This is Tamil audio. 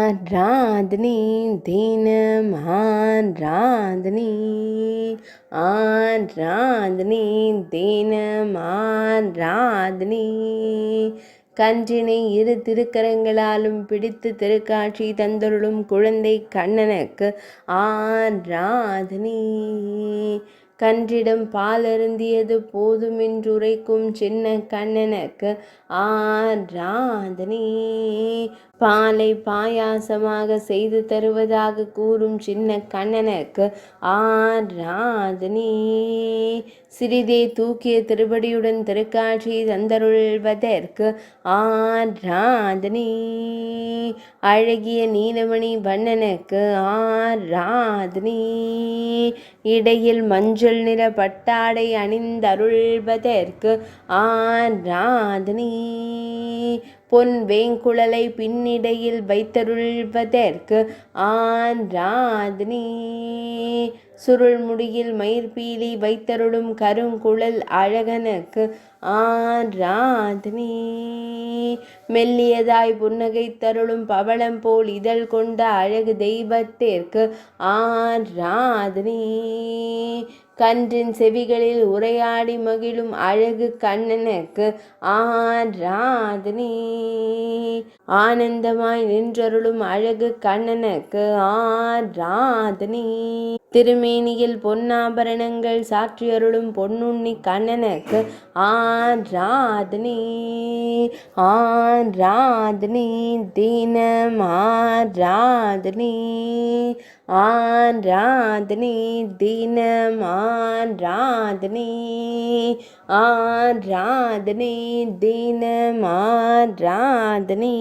ஆராதனை தினம் ஆராதனை ஆராதனை தினம் ஆராதனை கன்றினை இரு திருக்கரங்களாலும் பிடித்து திருக்காட்சி தந்தருளும் குழந்தை கண்ணனுக்கு ஆராதனை. கன்றிடம் பாலருந்தியது போதுமென்றுரைக்கும் சின்ன கண்ணனுக்கு ஆராதனை. பாலை பாயாசமாக செய்து தருவதாக கூறும் சின்ன கண்ணனுக்கு ஆராதனை. சிறிதே தூக்கிய திருபடியுடன் திருக்காட்சி தந்தருள்வதற்கு ஆராதனை. அழகிய நீலமணி வண்ணனுக்கு ஆராதனை. இடையில் மஞ்சள் நிற பட்டாடை அணிந்தருள்வதற்கு ஆராதனை. பொன் வேங்குழலை பின்னிடையில் வைத்தருள்வதற்கு ஆராதனை. சுருள் முடியில் மயிர்பீலி வைத்தருளும் கருங்குழல் அழகனுக்கு ஆராதனை. மெல்லியதாய் புன்னகை தருளும் பவளம் போல் இதழ் கொண்ட அழகு தெய்வத்திற்கு ஆராதனை. கன்றின் செவிகளில் உரையாடி மகிழும் அழகு கண்ணனுக்கு ஆராதனை. ஆனந்தமாய் நின்றருளும் அழகு கண்ணனுக்கு ஆராதனை. திருமேனியில் பொன்னாபரணங்கள் சாற்றியருளும் பொன்னுண்ணி கண்ணனுக்கு ஆராதனை. ஆராதனை தினம் ஆராதனை. ஆராதனை தினம் ஆராதனை. ஆராதனை தினம் ஆராதனை.